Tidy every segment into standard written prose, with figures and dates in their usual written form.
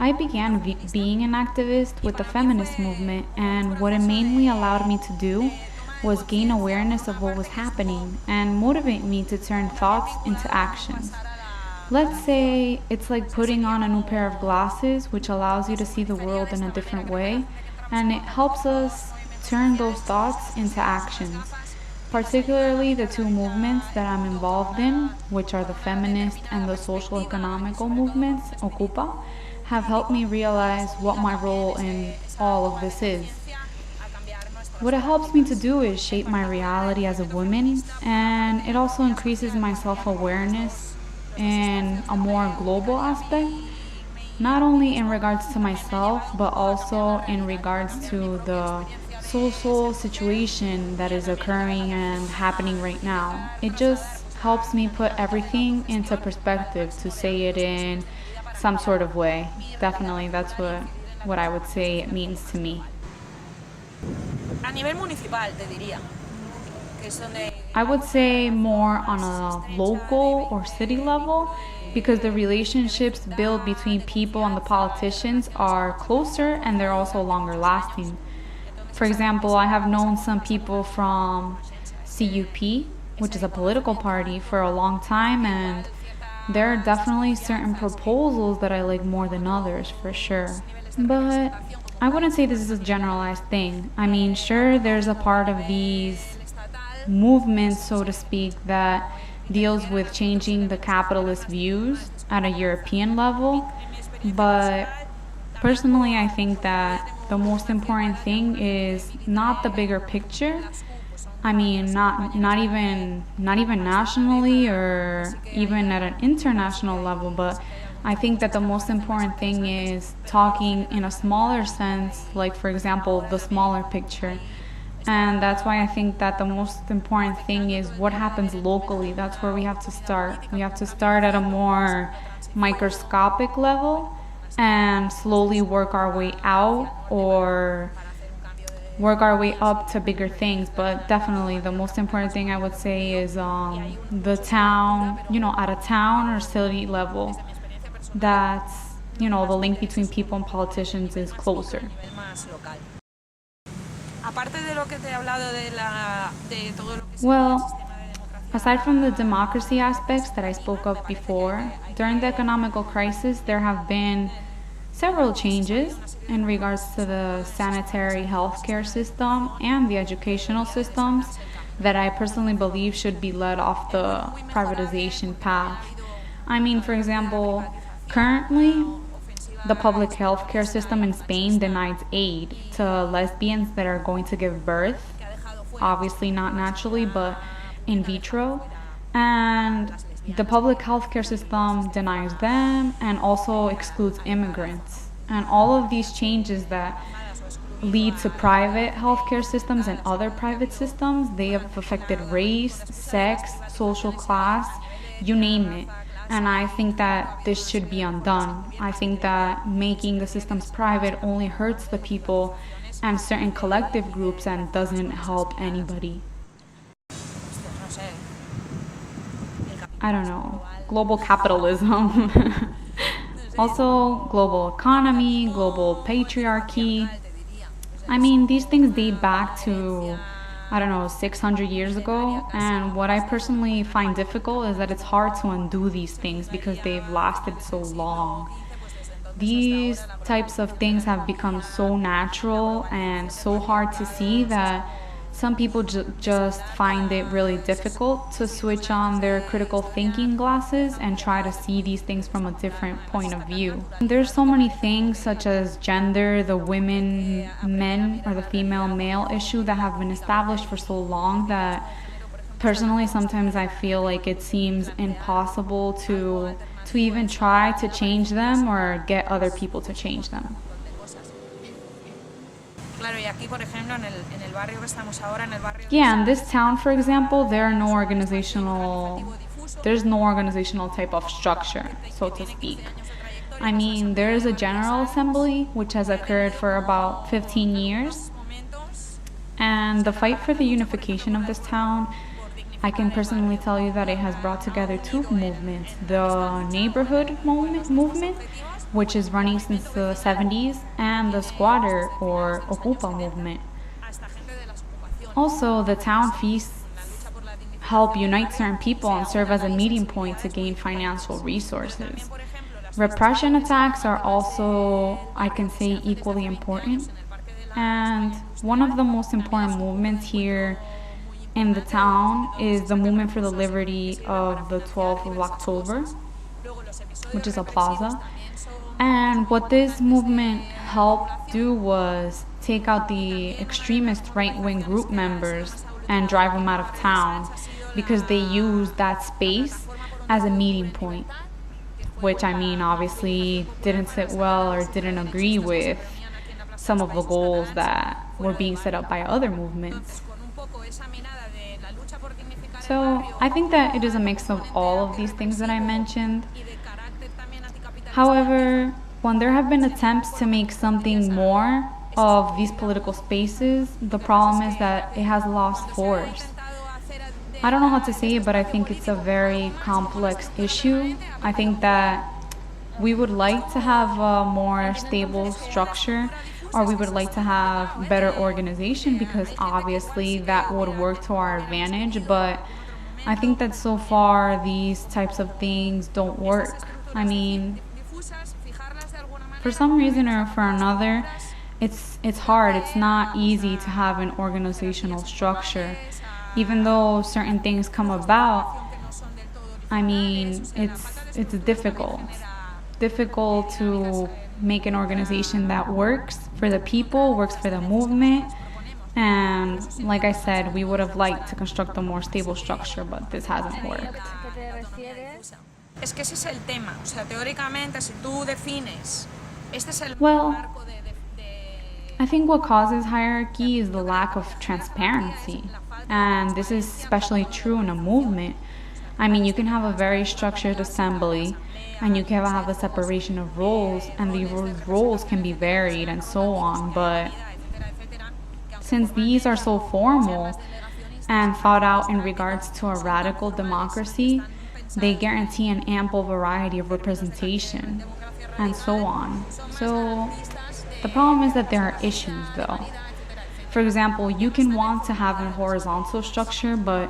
I began being an activist with the feminist movement, and what it mainly allowed me to do was gain awareness of what was happening and motivate me to turn thoughts into actions. Let's say it's like putting on a new pair of glasses, which allows you to see the world in a different way, and it helps us turn those thoughts into actions. Particularly the two movements that I'm involved in, which are the feminist and the social economical movements, Okupa, have helped me realize what my role in all of this is. What it helps me to do is shape my reality as a woman, and it also increases my self-awareness in a more global aspect, not only in regards to myself, but also in regards to the social situation that is occurring and happening right now. It just helps me put everything into perspective, to say it in some sort of way. Definitely, that's what I would say it means to me. A nivel municipal, te diría. I would say more on a local or city level, because the relationships built between people and the politicians are closer and they're also longer lasting. For example, I have known some people from CUP, which is a political party, for a long time, and there are definitely certain proposals that I like more than others, for sure. But I wouldn't say this is a generalized thing. I mean, sure, there's a part of these movements, so to speak, that deals with changing the capitalist views at a European level, but personally, I think that the most important thing is not the bigger picture. I mean, not even nationally or even at an international level, but I think that the most important thing is talking in a smaller sense, like, for example, the smaller picture. And that's why I think that the most important thing is what happens locally. That's where we have to start. We have to start at a more microscopic level and slowly work our way out or work our way up to bigger things. But definitely the most important thing I would say is the town, at a town or city level, that's, the link between people and politicians is closer. Well, aside from the democracy aspects that I spoke of before, during the economical crisis, there have been several changes in regards to the sanitary healthcare system and the educational systems that I personally believe should be led off the privatization path. I mean, for example, currently, the public healthcare system in Spain denies aid to lesbians that are going to give birth, obviously not naturally, but in vitro. And the public healthcare system denies them and also excludes immigrants. And all of these changes that lead to private healthcare systems and other private systems, they have affected race, sex, social class, you name it. And I think that this should be undone. I think that making the systems private only hurts the people and certain collective groups and doesn't help anybody. I don't know, global capitalism. Also, global economy, global patriarchy. I mean, these things date back to 600 years ago, and what I personally find difficult is that it's hard to undo these things because they've lasted so long. These types of things have become so natural and so hard to see that some people just find it really difficult to switch on their critical thinking glasses and try to see these things from a different point of view. There's so many things such as gender, the women, men, or the female-male issue that have been established for so long that personally sometimes I feel like it seems impossible to even try to change them or get other people to change them. Yeah, in this town, for example, there's no organizational type of structure, so to speak. I mean, there is a general assembly, which has occurred for about 15 years. And the fight for the unification of this town, I can personally tell you that it has brought together two movements. The neighborhood movement, which is running since the 70s, and the squatter or Okupa movement. Also, the town feasts help unite certain people and serve as a meeting point to gain financial resources. Repression attacks are also, I can say, equally important. And one of the most important movements here in the town is the movement for the liberty of the 12th of October, which is a plaza. And what this movement helped do was take out the extremist right-wing group members and drive them out of town because they used that space as a meeting point, which I mean obviously didn't sit well or didn't agree with some of the goals that were being set up by other movements. So I think that it is a mix of all of these things that I mentioned. However, when there have been attempts to make something more of these political spaces, the problem is that it has lost force. I don't know how to say it, but I think it's a very complex issue. I think that we would like to have a more stable structure, or we would like to have better organization, because obviously that would work to our advantage, but I think that so far these types of things don't work. I mean, for some reason or for another, it's hard. It's not easy to have an organizational structure. Even though certain things come about, I mean, it's difficult to make an organization that works for the people, works for the movement. And like I said, we would have liked to construct a more stable structure, but this hasn't worked. Es que ese es el tema, o sea, teóricamente si tú defines, este es el Well, I think what causes hierarchy is the lack of transparency, and this is especially true in a movement. I mean, you can have a very structured assembly, and you can have a separation of roles, and these roles can be varied and so on, but since these are so formal and thought out in regards to a radical democracy, they guarantee an ample variety of representation, and so on. So the problem is that there are issues, though. For example, you can want to have a horizontal structure, but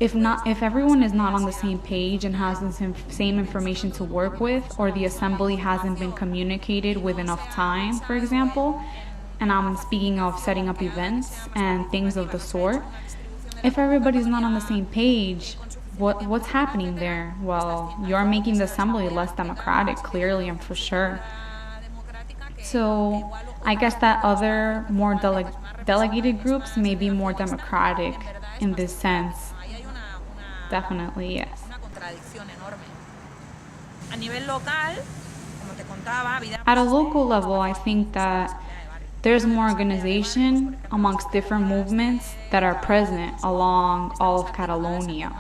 if everyone is not on the same page and has the same information to work with, or the assembly hasn't been communicated with enough time, for example, and I'm speaking of setting up events and things of the sort, if everybody's not on the same page, what's happening there? Well, you're making the assembly less democratic, clearly and for sure. So I guess that other more delegated groups may be more democratic in this sense. Definitely, yes. At a local level, I think that there's more organization amongst different movements that are present along all of Catalonia.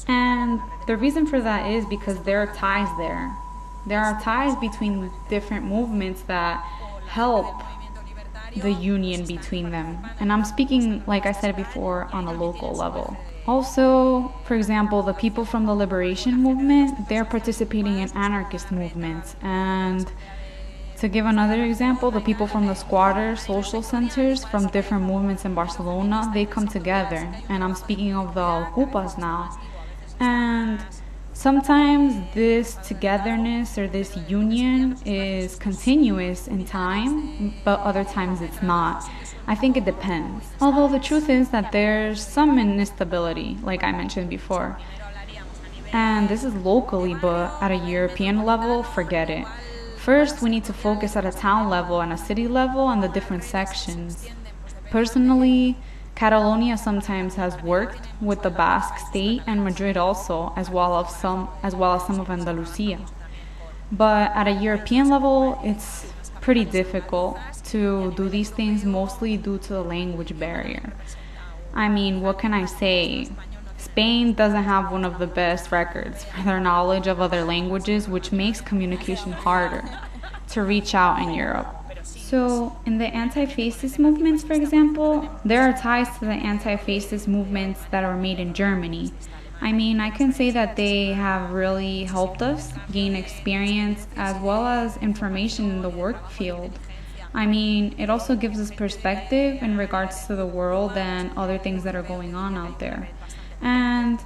And the reason for that is because there are ties there. There are ties between different movements that help the union between them. And I'm speaking, like I said before, on a local level. Also, for example, the people from the liberation movement, they're participating in anarchist movements. And to give another example, the people from the squatter social centers from different movements in Barcelona, they come together. And I'm speaking of the Okupas now. And sometimes this togetherness or this union is continuous in time, but other times it's not. I think it depends. Although the truth is that there's some instability, like I mentioned before. And this is locally, but at a European level, forget it. First, we need to focus at a town level and a city level on the different sections. Personally, Catalonia sometimes has worked with the Basque state and Madrid also, as well as some of Andalusia. But at a European level, it's pretty difficult to do these things, mostly due to the language barrier. I mean, what can I say? Spain doesn't have one of the best records for their knowledge of other languages, which makes communication harder to reach out in Europe. So, in the anti-fascist movements, for example, there are ties to the anti-fascist movements that are made in Germany. I mean, I can say that they have really helped us gain experience as well as information in the work field. I mean, it also gives us perspective in regards to the world and other things that are going on out there. And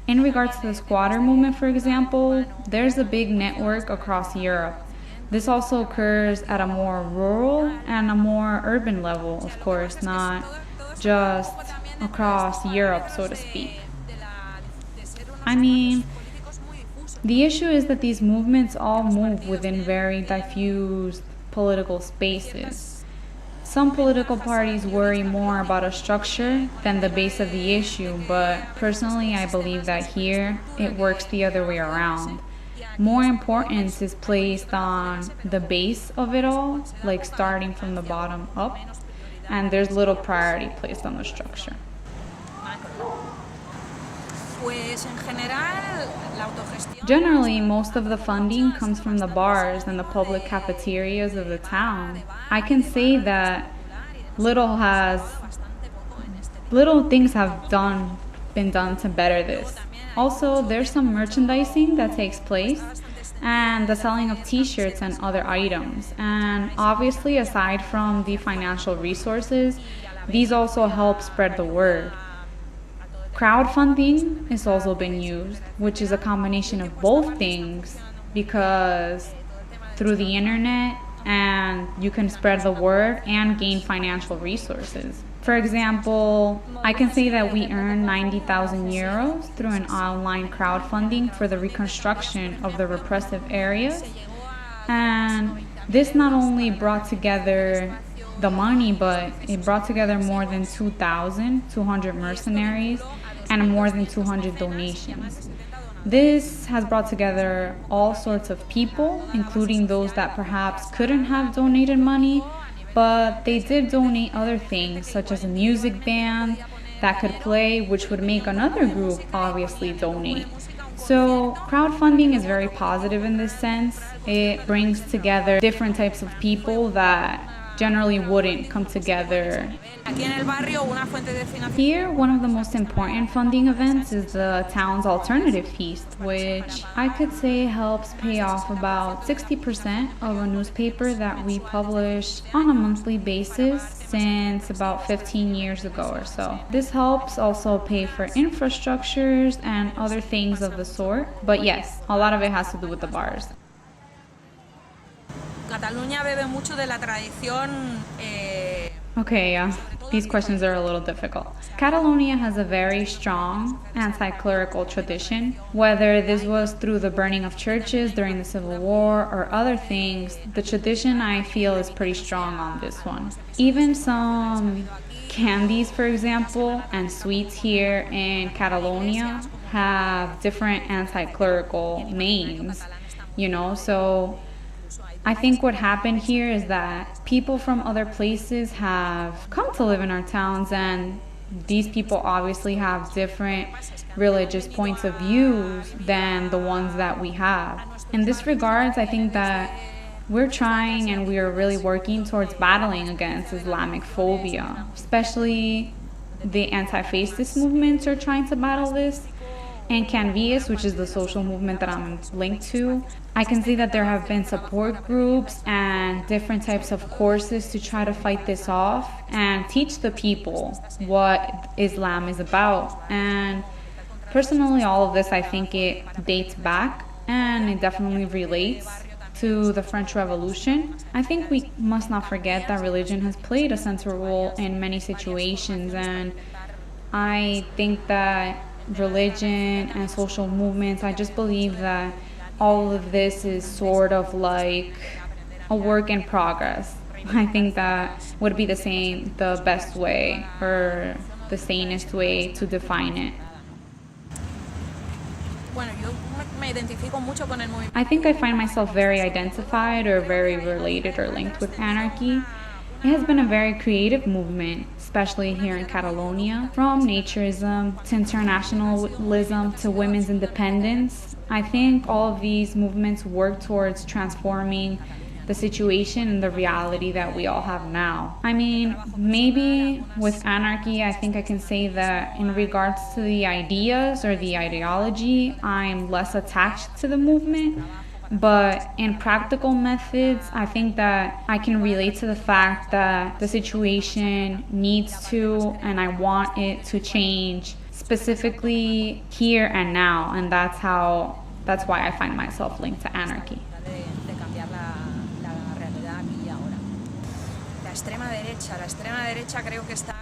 in regards to the squatter movement, for example, there's a big network across Europe. This also occurs at a more rural and a more urban level, of course, not just across Europe, so to speak. I mean, the issue is that these movements all move within very diffused political spaces. Some political parties worry more about a structure than the base of the issue, but personally I believe that here it works the other way around. More importance is placed on the base of it all, like starting from the bottom up, and there's little priority placed on the structure. Generally, most of the funding comes from the bars and the public cafeterias of the town. I can say that little things have been done to better this. Also, there's some merchandising that takes place and the selling of t-shirts and other items. And obviously, aside from the financial resources, these also help spread the word. Crowdfunding has also been used, which is a combination of both things, because through the internet and you can spread the word and gain financial resources. For example, I can say that we earned 90,000 euros through an online crowdfunding for the reconstruction of the repressive areas. And this not only brought together the money, but it brought together more than 2,200 mercenaries and more than 200 donations. This has brought together all sorts of people, including those that perhaps couldn't have donated money, but they did donate other things, such as a music band that could play, which would make another group obviously donate. So crowdfunding is very positive in this sense. It brings together different types of people that generally wouldn't come together. Here, one of the most important funding events is the town's alternative feast, which I could say helps pay off about 60% of a newspaper that we publish on a monthly basis since about 15 years ago or so. This helps also pay for infrastructures and other things of the sort, but yes, a lot of it has to do with the bars. Cataluña bebe mucho de la tradición. Okay, these questions are a little difficult. Catalonia has a very strong anti-clerical tradition. Whether this was through the burning of churches during the Civil War or other things, the tradition I feel is pretty strong on this one. Even some candies, for example, and sweets here in Catalonia have different anti-clerical names, so I think what happened here is that people from other places have come to live in our towns, and these people obviously have different religious points of views than the ones that we have. In this regards, I think that we're trying and we are really working towards battling against Islamic phobia, especially the anti-fascist movements are trying to battle this. And Can Vies, which is the social movement that I'm linked to, I can see that there have been support groups and different types of courses to try to fight this off and teach the people what Islam is about. And personally, all of this, I think it dates back and it definitely relates to the French Revolution. I think we must not forget that religion has played a central role in many situations, and I think that religion and social movements, I just believe that all of this is sort of like a work in progress. I think that would be the best way or the sanest way to define it. I think I find myself very identified or very related or linked with anarchy. It has been a very creative movement, especially here in Catalonia, from naturism to internationalism to women's independence. I think all of these movements work towards transforming the situation and the reality that we all have now. I mean, maybe with anarchy, I think I can say that in regards to the ideas or the ideology, I'm less attached to the movement. But in practical methods, I think that I can relate to the fact that the situation needs to, and I want it to change specifically here and now. And that's why I find myself linked to anarchy.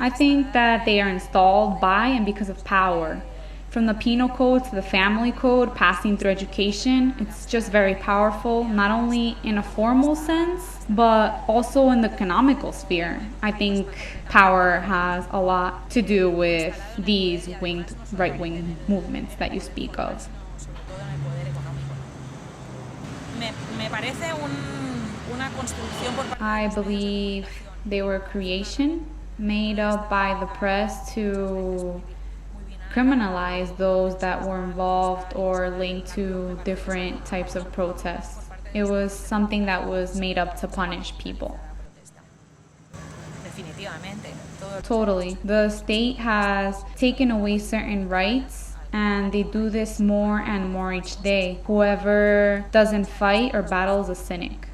I think that they are installed by and because of power. From the penal code to the family code, passing through education, it's just very powerful, not only in a formal sense, but also in the economical sphere. I think power has a lot to do with these right-wing movements that you speak of. I believe they were a creation made up by the press to criminalize those that were involved or linked to different types of protests. It was something that was made up to punish people. Totally. The state has taken away certain rights, and they do this more and more each day. Whoever doesn't fight or battle is a cynic.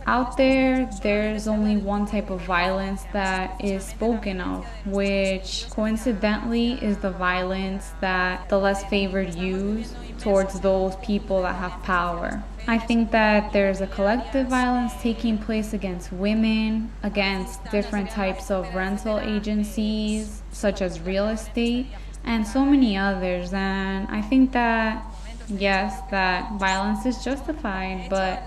Out there's only one type of violence that is spoken of, which coincidentally is the violence that the less favored use towards those people that have power. I think that there's a collective violence taking place against women, against different types of rental agencies, such as real estate, and so many others. And I think that yes, that violence is justified, but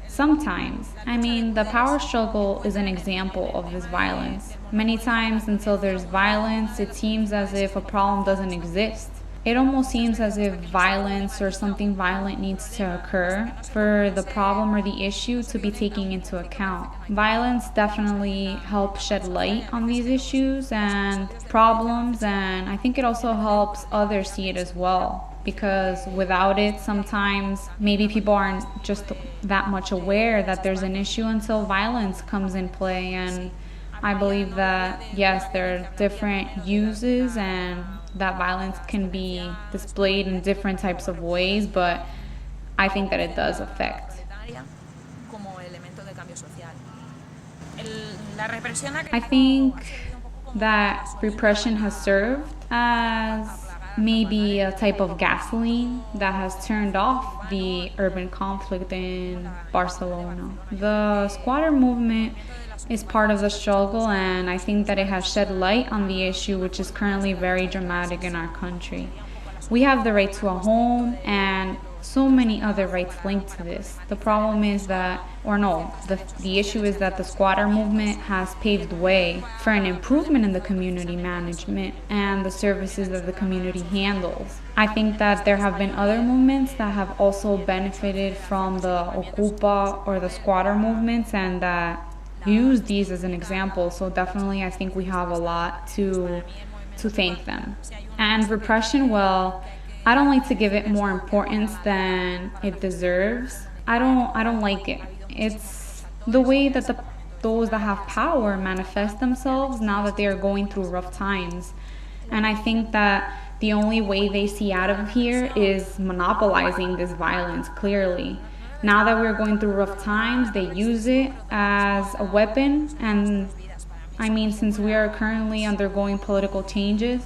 sometimes, I mean, the power struggle is an example of this violence. Many times until there's violence, it seems as if a problem doesn't exist. It almost seems as if violence or something violent needs to occur for the problem or the issue to be taken into account. Violence definitely helps shed light on these issues and problems, and I think it also helps others see it as well. Because without it, sometimes maybe people aren't just that much aware that there's an issue until violence comes in play. And I believe that, yes, there are different uses and that violence can be displayed in different types of ways, but I think that it does affect. I think that repression has served as maybe a type of gasoline that has turned off the urban conflict in Barcelona. The squatter movement is part of the struggle, and I think that it has shed light on the issue, which is currently very dramatic in our country. We have the right to a home and so many other rights linked to this. The problem is that, the issue is that the squatter movement has paved way for an improvement in the community management and the services that the community handles. I think that there have been other movements that have also benefited from the Okupa or the squatter movements and that use these as an example. So definitely I think we have a lot to thank them. And repression, well, I don't like to give it more importance than it deserves. I don't like it. It's the way that those that have power manifest themselves now that they are going through rough times. And I think that the only way they see out of here is monopolizing this violence, clearly. Now that we're going through rough times, they use it as a weapon. And I mean, since we are currently undergoing political changes,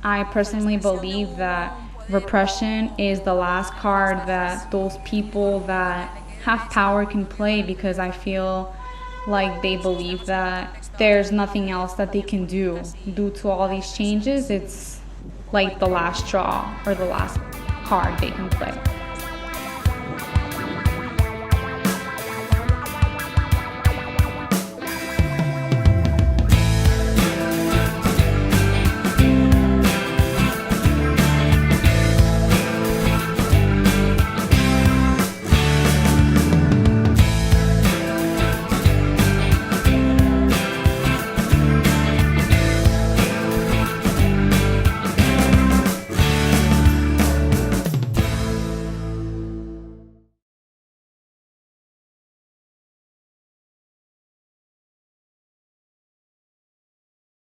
I personally believe that repression is the last card that those people that have power can play, because I feel like they believe that there's nothing else that they can do due to all these changes. It's like the last straw or the last card they can play.